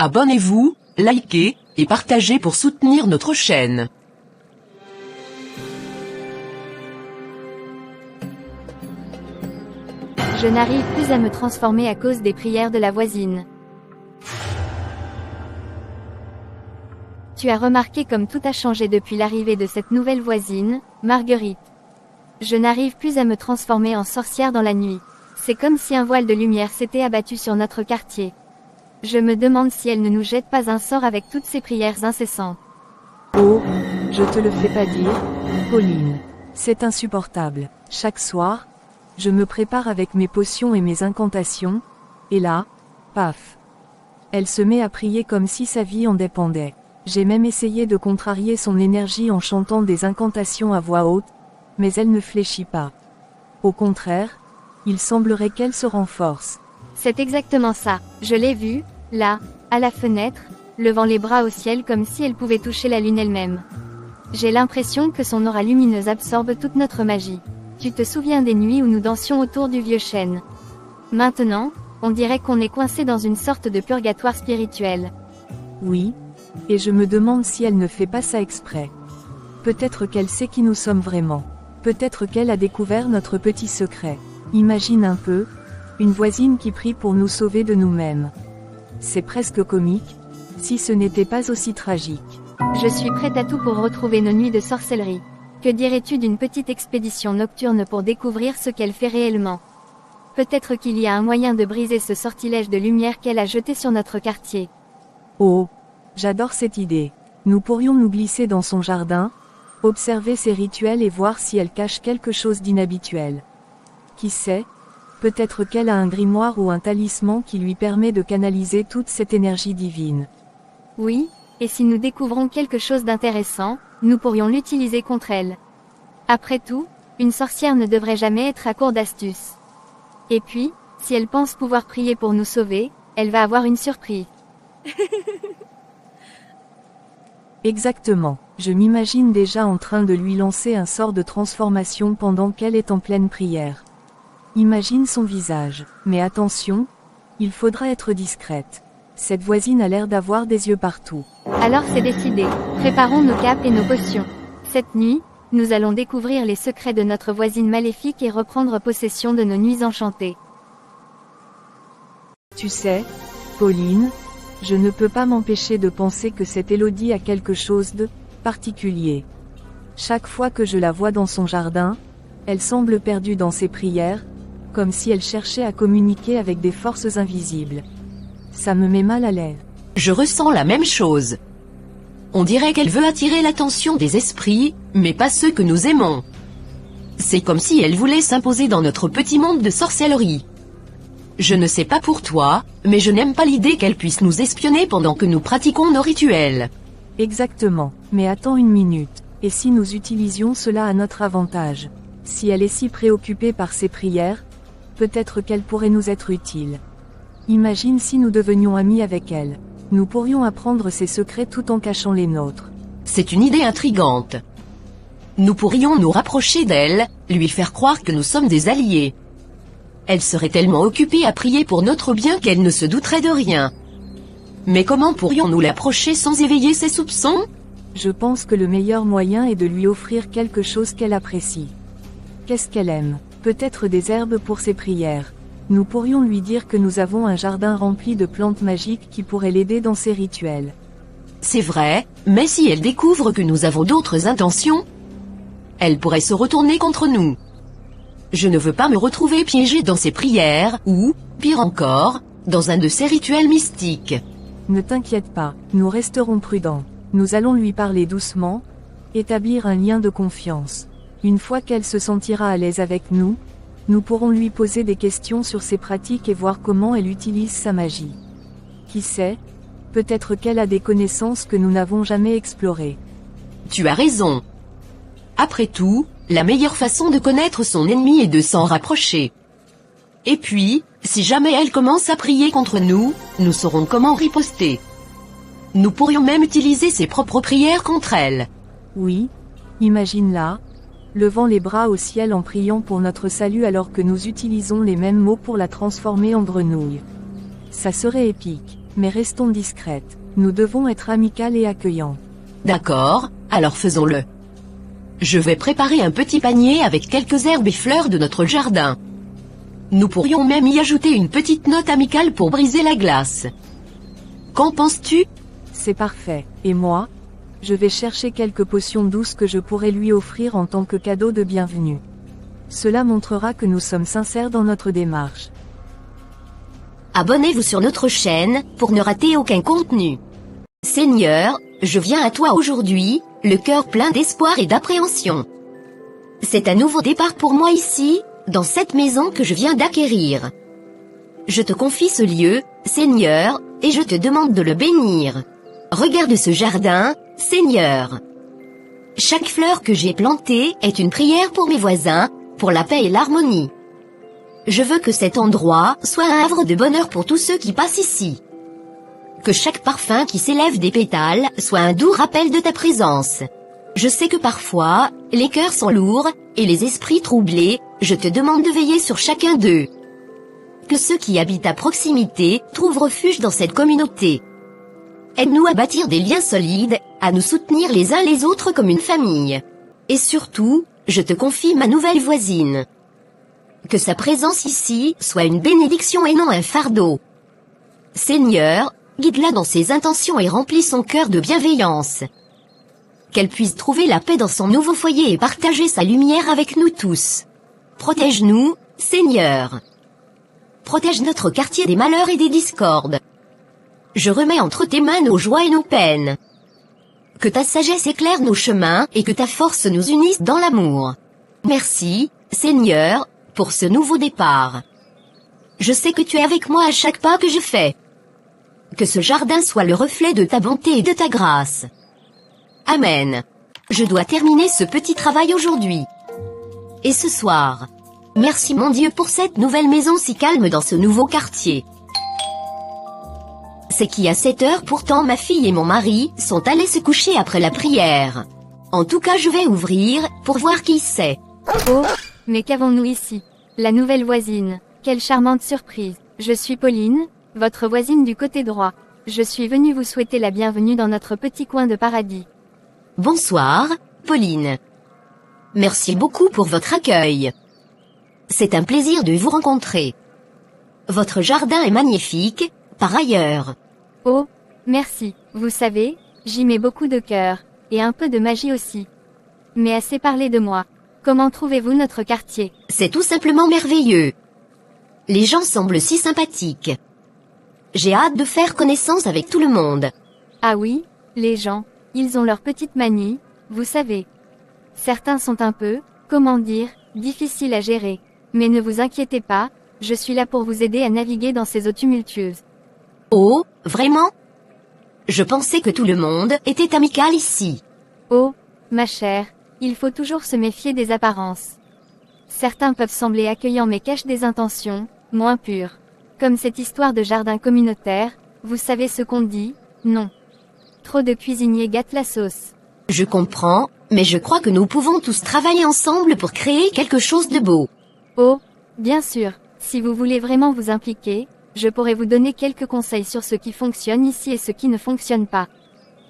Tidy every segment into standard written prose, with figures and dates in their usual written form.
Abonnez-vous, likez, et partagez pour soutenir notre chaîne. Je n'arrive plus à me transformer à cause des prières de la voisine. Tu as remarqué comme tout a changé depuis l'arrivée de cette nouvelle voisine, Marguerite. Je n'arrive plus à me transformer en sorcière dans la nuit. C'est comme si un voile de lumière s'était abattu sur notre quartier. Je me demande si elle ne nous jette pas un sort avec toutes ces prières incessantes. Oh, je te le fais pas dire, Pauline. C'est insupportable. Chaque soir, je me prépare avec mes potions et mes incantations, et là, paf. Elle se met à prier comme si sa vie en dépendait. J'ai même essayé de contrarier son énergie en chantant des incantations à voix haute, mais elle ne fléchit pas. Au contraire, il semblerait qu'elle se renforce. C'est exactement ça, je l'ai vue, là, à la fenêtre, levant les bras au ciel comme si elle pouvait toucher la lune elle-même. J'ai l'impression que son aura lumineuse absorbe toute notre magie. Tu te souviens des nuits où nous dansions autour du vieux chêne? Maintenant, on dirait qu'on est coincé dans une sorte de purgatoire spirituel. Oui, et je me demande si elle ne fait pas ça exprès. Peut-être qu'elle sait qui nous sommes vraiment. Peut-être qu'elle a découvert notre petit secret. Imagine un peu, une voisine qui prie pour nous sauver de nous-mêmes. C'est presque comique, si ce n'était pas aussi tragique. Je suis prête à tout pour retrouver nos nuits de sorcellerie. Que dirais-tu d'une petite expédition nocturne pour découvrir ce qu'elle fait réellement? Peut-être qu'il y a un moyen de briser ce sortilège de lumière qu'elle a jeté sur notre quartier. Oh, j'adore cette idée. Nous pourrions nous glisser dans son jardin, observer ses rituels et voir si elle cache quelque chose d'inhabituel. Qui sait, peut-être qu'elle a un grimoire ou un talisman qui lui permet de canaliser toute cette énergie divine. Oui, et si nous découvrons quelque chose d'intéressant, nous pourrions l'utiliser contre elle. Après tout, une sorcière ne devrait jamais être à court d'astuces. Et puis, si elle pense pouvoir prier pour nous sauver, elle va avoir une surprise. Exactement, je m'imagine déjà en train de lui lancer un sort de transformation pendant qu'elle est en pleine prière. Imagine son visage, mais attention, il faudra être discrète. Cette voisine a l'air d'avoir des yeux partout. Alors c'est décidé, préparons nos capes et nos potions. Cette nuit, nous allons découvrir les secrets de notre voisine maléfique et reprendre possession de nos nuits enchantées. Tu sais, Pauline, je ne peux pas m'empêcher de penser que cette Élodie a quelque chose de particulier. Chaque fois que je la vois dans son jardin, elle semble perdue dans ses prières, comme si elle cherchait à communiquer avec des forces invisibles. Ça me met mal à l'aise. Je ressens la même chose. On dirait qu'elle veut attirer l'attention des esprits, mais pas ceux que nous aimons. C'est comme si elle voulait s'imposer dans notre petit monde de sorcellerie. Je ne sais pas pour toi, mais je n'aime pas l'idée qu'elle puisse nous espionner pendant que nous pratiquons nos rituels. Exactement, mais attends une minute. Et si nous utilisions cela à notre avantage? Si elle est si préoccupée par ses prières, peut-être qu'elle pourrait nous être utile. Imagine si nous devenions amis avec elle. Nous pourrions apprendre ses secrets tout en cachant les nôtres. C'est une idée intrigante. Nous pourrions nous rapprocher d'elle, lui faire croire que nous sommes des alliés. Elle serait tellement occupée à prier pour notre bien qu'elle ne se douterait de rien. Mais comment pourrions-nous l'approcher sans éveiller ses soupçons? Je pense que le meilleur moyen est de lui offrir quelque chose qu'elle apprécie. Qu'est-ce qu'elle aime? Peut-être des herbes pour ses prières. Nous pourrions lui dire que nous avons un jardin rempli de plantes magiques qui pourraient l'aider dans ses rituels. C'est vrai, mais si elle découvre que nous avons d'autres intentions, elle pourrait se retourner contre nous. Je ne veux pas me retrouver piégé dans ses prières, ou, pire encore, dans un de ses rituels mystiques. Ne t'inquiète pas, nous resterons prudents. Nous allons lui parler doucement, établir un lien de confiance. Une fois qu'elle se sentira à l'aise avec nous, nous pourrons lui poser des questions sur ses pratiques et voir comment elle utilise sa magie. Qui sait, peut-être qu'elle a des connaissances que nous n'avons jamais explorées. Tu as raison. Après tout, la meilleure façon de connaître son ennemi est de s'en rapprocher. Et puis, si jamais elle commence à prier contre nous, nous saurons comment riposter. Nous pourrions même utiliser ses propres prières contre elle. Oui, imagine-la, levant les bras au ciel en priant pour notre salut alors que nous utilisons les mêmes mots pour la transformer en grenouille. Ça serait épique. Mais restons discrètes. Nous devons être amicales et accueillants. D'accord, alors faisons-le. Je vais préparer un petit panier avec quelques herbes et fleurs de notre jardin. Nous pourrions même y ajouter une petite note amicale pour briser la glace. Qu'en penses-tu? C'est parfait. Et moi? Je vais chercher quelques potions douces que je pourrais lui offrir en tant que cadeau de bienvenue. Cela montrera que nous sommes sincères dans notre démarche. Abonnez-vous sur notre chaîne, pour ne rater aucun contenu. Seigneur, je viens à toi aujourd'hui, le cœur plein d'espoir et d'appréhension. C'est un nouveau départ pour moi ici, dans cette maison que je viens d'acquérir. Je te confie ce lieu, Seigneur, et je te demande de le bénir. Regarde ce jardin, Seigneur. Chaque fleur que j'ai plantée est une prière pour mes voisins, pour la paix et l'harmonie. Je veux que cet endroit soit un havre de bonheur pour tous ceux qui passent ici. Que chaque parfum qui s'élève des pétales soit un doux rappel de ta présence. Je sais que parfois, les cœurs sont lourds, et les esprits troublés, je te demande de veiller sur chacun d'eux. Que ceux qui habitent à proximité trouvent refuge dans cette communauté. Aide-nous à bâtir des liens solides, à nous soutenir les uns les autres comme une famille. Et surtout, je te confie ma nouvelle voisine. Que sa présence ici soit une bénédiction et non un fardeau. Seigneur, guide-la dans ses intentions et remplis son cœur de bienveillance. Qu'elle puisse trouver la paix dans son nouveau foyer et partager sa lumière avec nous tous. Protège-nous, Seigneur. Protège notre quartier des malheurs et des discordes. Je remets entre tes mains nos joies et nos peines. Que ta sagesse éclaire nos chemins et que ta force nous unisse dans l'amour. Merci, Seigneur, pour ce nouveau départ. Je sais que tu es avec moi à chaque pas que je fais. Que ce jardin soit le reflet de ta bonté et de ta grâce. Amen. Je dois terminer ce petit travail aujourd'hui. Et ce soir. Merci mon Dieu pour cette nouvelle maison si calme dans ce nouveau quartier. C'est qu'à 7 heures pourtant ma fille et mon mari sont allés se coucher après la prière. En tout cas je vais ouvrir, pour voir qui c'est. Oh, mais qu'avons-nous ici? La nouvelle voisine. Quelle charmante surprise. Je suis Pauline, votre voisine du côté droit. Je suis venue vous souhaiter la bienvenue dans notre petit coin de paradis. Bonsoir, Pauline. Merci beaucoup pour votre accueil. C'est un plaisir de vous rencontrer. Votre jardin est magnifique, par ailleurs. Oh, merci. Vous savez, j'y mets beaucoup de cœur, et un peu de magie aussi. Mais assez parlé de moi. Comment trouvez-vous notre quartier? C'est tout simplement merveilleux. Les gens semblent si sympathiques. J'ai hâte de faire connaissance avec tout le monde. Ah oui, les gens, ils ont leurs petites manies, vous savez. Certains sont un peu, comment dire, difficiles à gérer. Mais ne vous inquiétez pas, je suis là pour vous aider à naviguer dans ces eaux tumultueuses. Oh, vraiment? Je pensais que tout le monde était amical ici. Oh, ma chère, il faut toujours se méfier des apparences. Certains peuvent sembler accueillants mais cachent des intentions, moins pures. Comme cette histoire de jardin communautaire, vous savez ce qu'on dit, non. Trop de cuisiniers gâtent la sauce. Je comprends, mais je crois que nous pouvons tous travailler ensemble pour créer quelque chose de beau. Oh, bien sûr, si vous voulez vraiment vous impliquer, je pourrais vous donner quelques conseils sur ce qui fonctionne ici et ce qui ne fonctionne pas.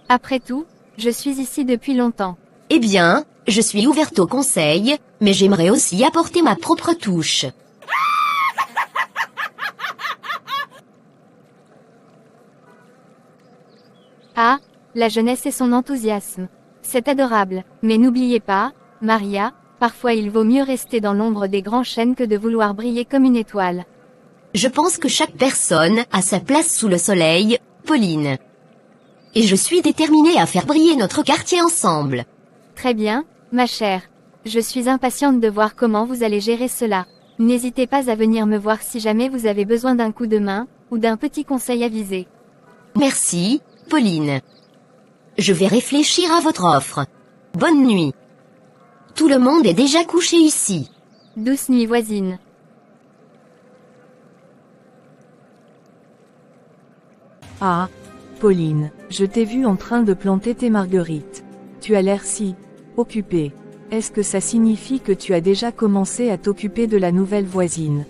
Après tout, je suis ici depuis longtemps. Eh bien, je suis ouverte aux conseils, mais j'aimerais aussi apporter ma propre touche. Ah, la jeunesse et son enthousiasme. C'est adorable, mais n'oubliez pas, Maria, parfois il vaut mieux rester dans l'ombre des grands chênes que de vouloir briller comme une étoile. Je pense que chaque personne a sa place sous le soleil, Pauline. Et je suis déterminée à faire briller notre quartier ensemble. Très bien, ma chère. Je suis impatiente de voir comment vous allez gérer cela. N'hésitez pas à venir me voir si jamais vous avez besoin d'un coup de main, ou d'un petit conseil avisé. Merci, Pauline. Je vais réfléchir à votre offre. Bonne nuit. Tout le monde est déjà couché ici. Douce nuit voisine. Ah, Pauline, je t'ai vue en train de planter tes marguerites. Tu as l'air si occupée. Est-ce que ça signifie que tu as déjà commencé à t'occuper de la nouvelle voisine?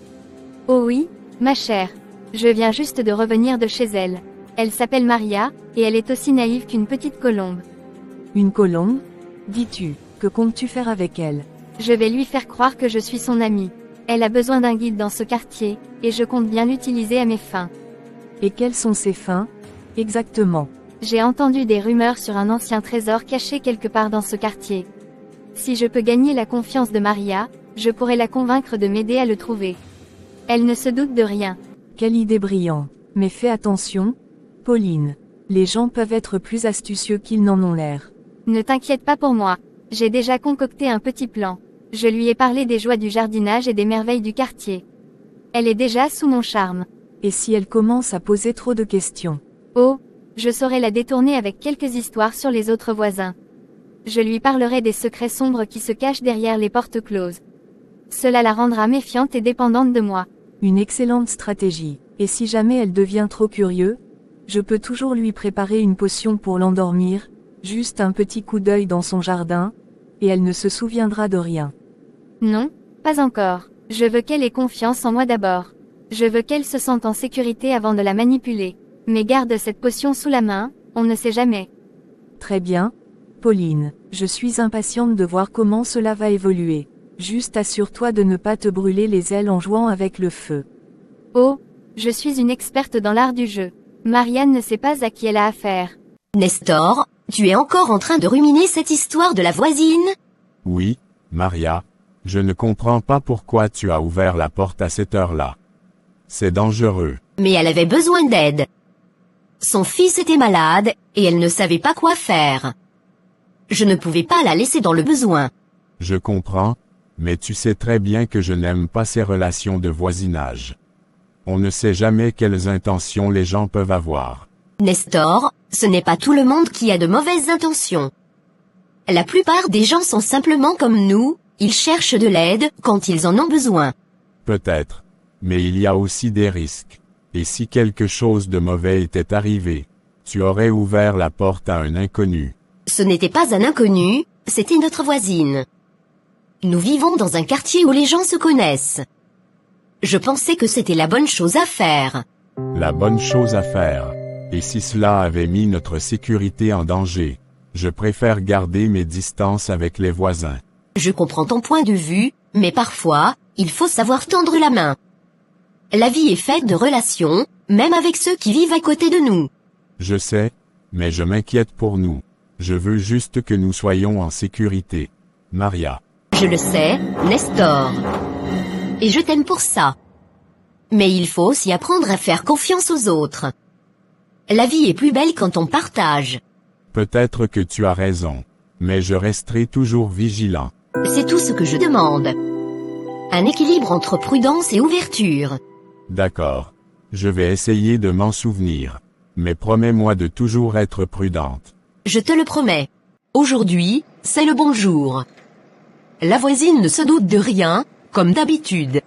Oh oui, ma chère. Je viens juste de revenir de chez elle. Elle s'appelle Maria, et elle est aussi naïve qu'une petite colombe. Une colombe? Dis-tu, que comptes-tu faire avec elle? Je vais lui faire croire que je suis son amie. Elle a besoin d'un guide dans ce quartier, et je compte bien l'utiliser à mes fins. Et quelles sont ses fins? Exactement. J'ai entendu des rumeurs sur un ancien trésor caché quelque part dans ce quartier. Si je peux gagner la confiance de Maria, je pourrai la convaincre de m'aider à le trouver. Elle ne se doute de rien. Quelle idée brillante. Mais fais attention, Pauline. Les gens peuvent être plus astucieux qu'ils n'en ont l'air. Ne t'inquiète pas pour moi. J'ai déjà concocté un petit plan. Je lui ai parlé des joies du jardinage et des merveilles du quartier. Elle est déjà sous mon charme. Et si elle commence à poser trop de questions? Oh, je saurai la détourner avec quelques histoires sur les autres voisins. Je lui parlerai des secrets sombres qui se cachent derrière les portes closes. Cela la rendra méfiante et dépendante de moi. Une excellente stratégie. Et si jamais elle devient trop curieuse, je peux toujours lui préparer une potion pour l'endormir, juste un petit coup d'œil dans son jardin, et elle ne se souviendra de rien. Non, pas encore. Je veux qu'elle ait confiance en moi d'abord. Je veux qu'elle se sente en sécurité avant de la manipuler. Mais garde cette potion sous la main, on ne sait jamais. Très bien, Pauline, je suis impatiente de voir comment cela va évoluer. Juste assure-toi de ne pas te brûler les ailes en jouant avec le feu. Oh, je suis une experte dans l'art du jeu. Marianne ne sait pas à qui elle a affaire. Nestor, tu es encore en train de ruminer cette histoire de la voisine? Oui, Maria. Je ne comprends pas pourquoi tu as ouvert la porte à cette heure-là. C'est dangereux. Mais elle avait besoin d'aide. Son fils était malade, et elle ne savait pas quoi faire. Je ne pouvais pas la laisser dans le besoin. Je comprends, mais tu sais très bien que je n'aime pas ces relations de voisinage. On ne sait jamais quelles intentions les gens peuvent avoir. Nestor, ce n'est pas tout le monde qui a de mauvaises intentions. La plupart des gens sont simplement comme nous, ils cherchent de l'aide quand ils en ont besoin. Peut-être. Mais il y a aussi des risques. Et si quelque chose de mauvais était arrivé, tu aurais ouvert la porte à un inconnu. Ce n'était pas un inconnu, c'était notre voisine. Nous vivons dans un quartier où les gens se connaissent. Je pensais que c'était la bonne chose à faire. La bonne chose à faire. Et si cela avait mis notre sécurité en danger, je préfère garder mes distances avec les voisins. Je comprends ton point de vue, mais parfois, il faut savoir tendre la main. La vie est faite de relations, même avec ceux qui vivent à côté de nous. Je sais, mais je m'inquiète pour nous. Je veux juste que nous soyons en sécurité. Maria. Je le sais, Nestor. Et je t'aime pour ça. Mais il faut aussi apprendre à faire confiance aux autres. La vie est plus belle quand on partage. Peut-être que tu as raison. Mais je resterai toujours vigilant. C'est tout ce que je demande. Un équilibre entre prudence et ouverture. D'accord. Je vais essayer de m'en souvenir. Mais promets-moi de toujours être prudente. Je te le promets. Aujourd'hui, c'est le bon jour. La voisine ne se doute de rien, comme d'habitude.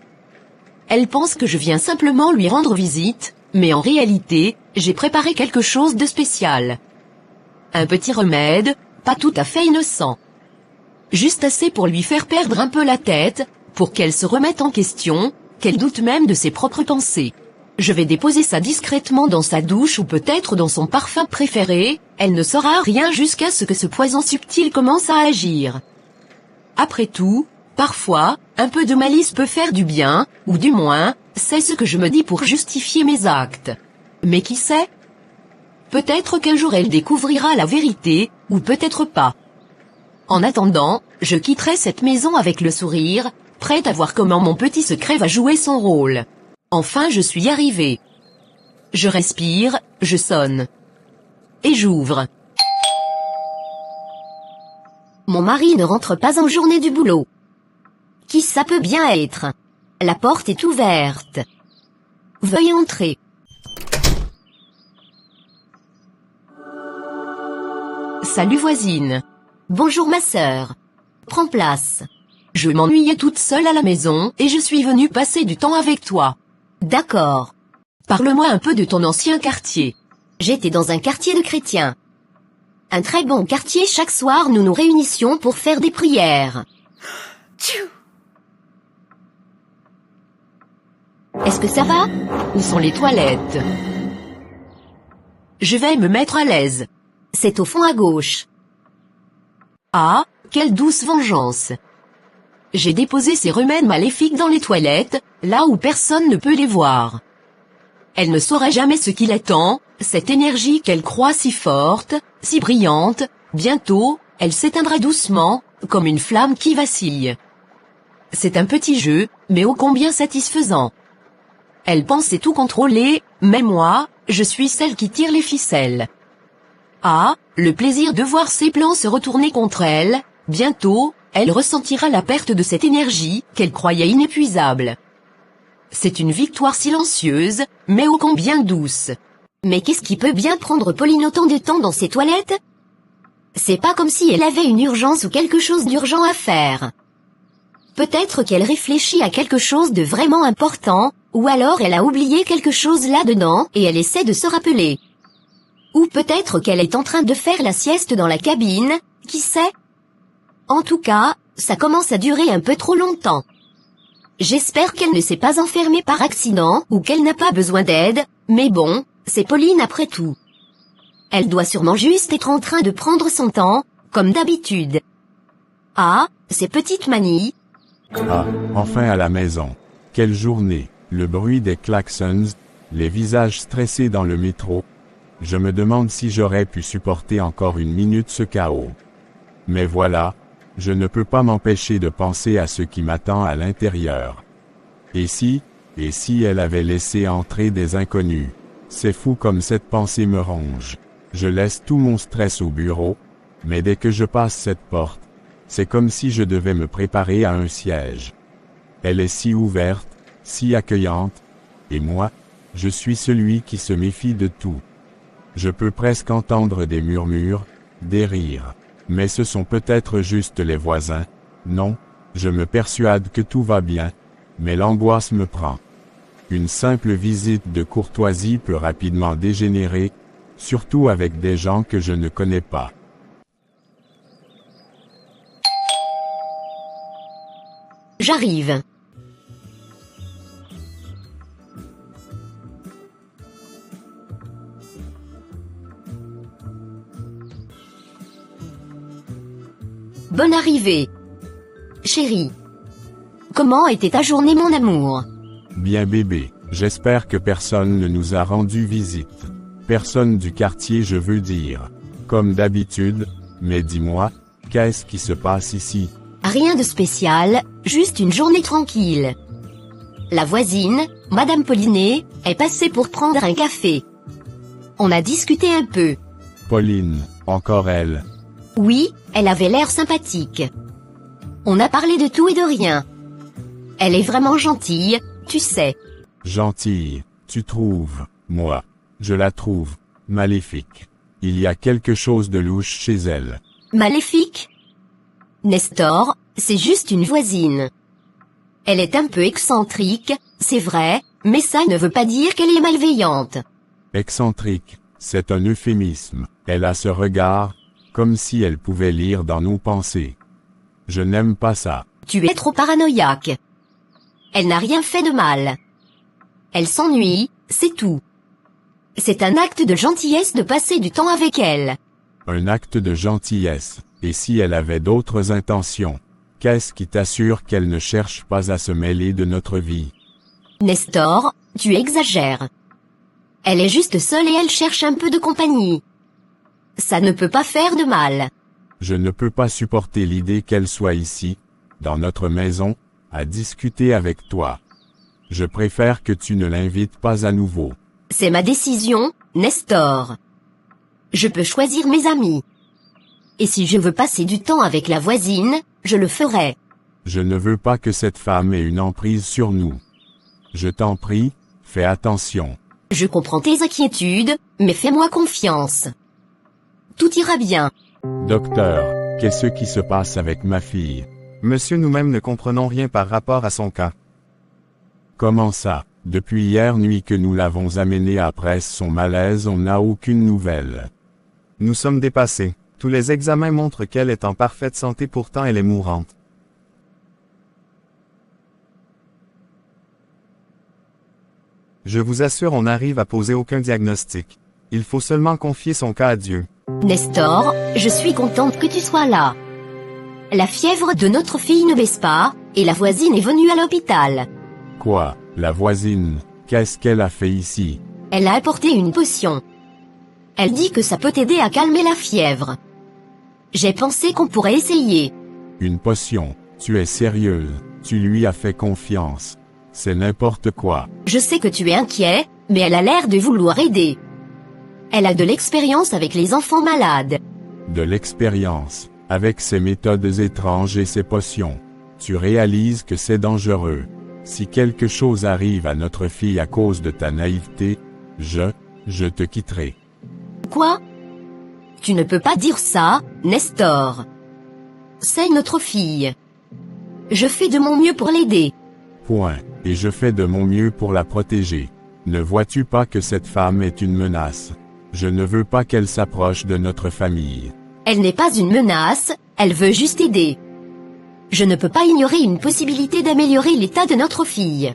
Elle pense que je viens simplement lui rendre visite, mais en réalité, j'ai préparé quelque chose de spécial. Un petit remède, pas tout à fait innocent. Juste assez pour lui faire perdre un peu la tête, pour qu'elle se remette en question, qu'elle doute même de ses propres pensées. Je vais déposer ça discrètement dans sa douche ou peut-être dans son parfum préféré, elle ne saura rien jusqu'à ce que ce poison subtil commence à agir. Après tout, parfois, un peu de malice peut faire du bien, ou du moins, c'est ce que je me dis pour justifier mes actes. Mais qui sait? Peut-être qu'un jour elle découvrira la vérité, ou peut-être pas. En attendant, je quitterai cette maison avec le sourire, prête à voir comment mon petit secret va jouer son rôle. Enfin je suis arrivée. Je respire, je sonne. Et j'ouvre. Mon mari ne rentre pas en journée du boulot. Qui ça peut bien être? La porte est ouverte. Veuillez entrer. Salut voisine. Bonjour ma sœur. Prends place. Je m'ennuyais toute seule à la maison et je suis venue passer du temps avec toi. D'accord. Parle-moi un peu de ton ancien quartier. J'étais dans un quartier de chrétiens. Un très bon quartier, chaque soir nous nous réunissions pour faire des prières. Est-ce que ça va? Où sont les toilettes? Je vais me mettre à l'aise. C'est au fond à gauche. Ah, quelle douce vengeance. J'ai déposé ces remèdes maléfiques dans les toilettes, là où personne ne peut les voir. Elle ne saura jamais ce qui l'attend, cette énergie qu'elle croit si forte, si brillante, bientôt, elle s'éteindra doucement, comme une flamme qui vacille. C'est un petit jeu, mais ô combien satisfaisant. Elle pensait tout contrôler, mais moi, je suis celle qui tire les ficelles. Ah, le plaisir de voir ses plans se retourner contre elle, bientôt, elle ressentira la perte de cette énergie qu'elle croyait inépuisable. C'est une victoire silencieuse, mais ô combien douce. Mais qu'est-ce qui peut bien prendre Pauline autant de temps dans ses toilettes? C'est pas comme si elle avait une urgence ou quelque chose d'urgent à faire. Peut-être qu'elle réfléchit à quelque chose de vraiment important, ou alors elle a oublié quelque chose là-dedans et elle essaie de se rappeler. Ou peut-être qu'elle est en train de faire la sieste dans la cabine, qui sait? En tout cas, ça commence à durer un peu trop longtemps. J'espère qu'elle ne s'est pas enfermée par accident ou qu'elle n'a pas besoin d'aide, mais bon, c'est Pauline après tout. Elle doit sûrement juste être en train de prendre son temps, comme d'habitude. Ah, ces petites manies. Ah, enfin à la maison. Quelle journée, le bruit des klaxons, les visages stressés dans le métro. Je me demande si j'aurais pu supporter encore une minute ce chaos. Mais voilà, je ne peux pas m'empêcher de penser à ce qui m'attend à l'intérieur. Et si elle avait laissé entrer des inconnus? C'est fou comme cette pensée me ronge. Je laisse tout mon stress au bureau, mais dès que je passe cette porte, c'est comme si je devais me préparer à un siège. Elle est si ouverte, si accueillante, et moi, je suis celui qui se méfie de tout. Je peux presque entendre des murmures, des rires, mais ce sont peut-être juste les voisins. Non, je me persuade que tout va bien, mais l'angoisse me prend. Une simple visite de courtoisie peut rapidement dégénérer, surtout avec des gens que je ne connais pas. J'arrive. Bonne arrivée. Chérie. Comment était ta journée, mon amour? Bien bébé, j'espère que personne ne nous a rendu visite. Personne du quartier, je veux dire. Comme d'habitude, mais dis-moi, qu'est-ce qui se passe ici? Rien de spécial, juste une journée tranquille. La voisine, Madame Paulinet, est passée pour prendre un café. On a discuté un peu. Pauline, encore elle. Oui, elle avait l'air sympathique. On a parlé de tout et de rien. Elle est vraiment gentille, tu sais. Gentille, tu trouves? Moi, je la trouve maléfique. Il y a quelque chose de louche chez elle. Maléfique? Nestor, c'est juste une voisine. Elle est un peu excentrique, c'est vrai, mais ça ne veut pas dire qu'elle est malveillante. Excentrique, c'est un euphémisme. Elle a ce regard, comme si elle pouvait lire dans nos pensées. Je n'aime pas ça. Tu es trop paranoïaque. Elle n'a rien fait de mal. Elle s'ennuie, c'est tout. C'est un acte de gentillesse de passer du temps avec elle. Un acte de gentillesse. Et si elle avait d'autres intentions? Qu'est-ce qui t'assure qu'elle ne cherche pas à se mêler de notre vie? Nestor, tu exagères. Elle est juste seule et elle cherche un peu de compagnie. Ça ne peut pas faire de mal. Je ne peux pas supporter l'idée qu'elle soit ici, dans notre maison, à discuter avec toi. Je préfère que tu ne l'invites pas à nouveau. C'est ma décision, Nestor. Je peux choisir mes amis. Et si je veux passer du temps avec la voisine, je le ferai. Je ne veux pas que cette femme ait une emprise sur nous. Je t'en prie, fais attention. Je comprends tes inquiétudes, mais fais-moi confiance. Tout ira bien. Docteur, qu'est-ce qui se passe avec ma fille? Monsieur, nous-mêmes ne comprenons rien par rapport à son cas. Comment ça? Depuis hier nuit que nous l'avons amenée après son malaise, on n'a aucune nouvelle. Nous sommes dépassés. Tous les examens montrent qu'elle est en parfaite santé, pourtant elle est mourante. Je vous assure, on n'arrive à poser aucun diagnostic. Il faut seulement confier son cas à Dieu. Nestor, je suis contente que tu sois là. La fièvre de notre fille ne baisse pas, et la voisine est venue à l'hôpital. Quoi, la voisine, qu'est-ce qu'elle a fait ici? Elle a apporté une potion. Elle dit que ça peut t'aider à calmer la fièvre. J'ai pensé qu'on pourrait essayer. Une potion, tu es sérieuse, tu lui as fait confiance. C'est n'importe quoi. Je sais que tu es inquiet, mais elle a l'air de vouloir aider. Elle a de l'expérience avec les enfants malades. De l'expérience, avec ses méthodes étranges et ses potions. Tu réalises que c'est dangereux. Si quelque chose arrive à notre fille à cause de ta naïveté, je te quitterai. Quoi? Tu ne peux pas dire ça, Nestor. C'est notre fille. Je fais de mon mieux pour l'aider. Point. Et je fais de mon mieux pour la protéger. Ne vois-tu pas que cette femme est une menace? Je ne veux pas qu'elle s'approche de notre famille. Elle n'est pas une menace, elle veut juste aider. Je ne peux pas ignorer une possibilité d'améliorer l'état de notre fille.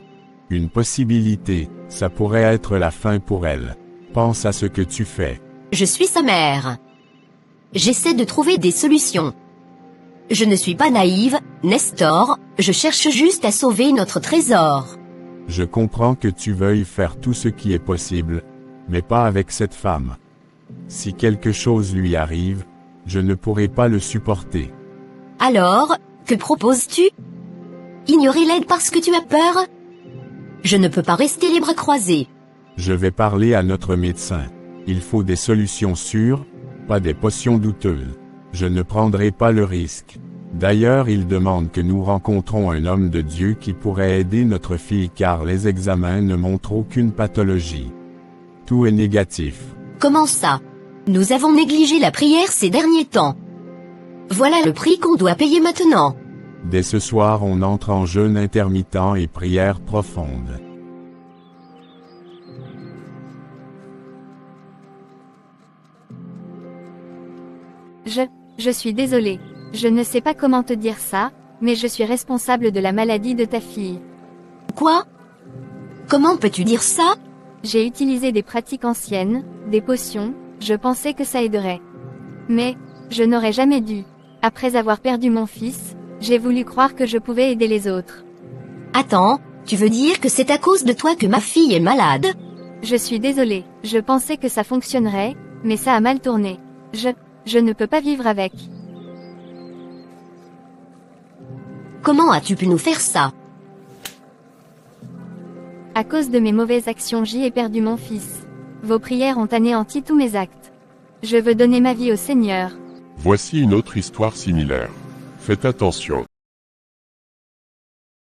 Une possibilité, ça pourrait être la fin pour elle. Pense à ce que tu fais. Je suis sa mère. J'essaie de trouver des solutions. Je ne suis pas naïve, Nestor, je cherche juste à sauver notre trésor. Je comprends que tu veuilles faire tout ce qui est possible, mais pas avec cette femme. Si quelque chose lui arrive, je ne pourrai pas le supporter. Alors, que proposes-tu? Ignorer l'aide parce que tu as peur? Je ne peux pas rester les bras croisés. Je vais parler à notre médecin. Il faut des solutions sûres, pas des potions douteuses. Je ne prendrai pas le risque. D'ailleurs, il demande que nous rencontrons un homme de Dieu qui pourrait aider notre fille car les examens ne montrent aucune pathologie. Tout est négatif. Comment ça? Nous avons négligé la prière ces derniers temps. Voilà le prix qu'on doit payer maintenant. Dès ce soir, on entre en jeûne intermittent et prière profonde. Je suis désolée. Je ne sais pas comment te dire ça, mais je suis responsable de la maladie de ta fille. Quoi? Comment peux-tu dire ça? J'ai utilisé des pratiques anciennes, des potions, je pensais que ça aiderait. Mais, je n'aurais jamais dû. Après avoir perdu mon fils, j'ai voulu croire que je pouvais aider les autres. Attends, tu veux dire que c'est à cause de toi que ma fille est malade? Je suis désolée, je pensais que ça fonctionnerait, mais ça a mal tourné. Je ne peux pas vivre avec. Comment as-tu pu nous faire ça? À cause de mes mauvaises actions, j'y ai perdu mon fils. Vos prières ont anéanti tous mes actes. Je veux donner ma vie au Seigneur. Voici une autre histoire similaire. Faites attention.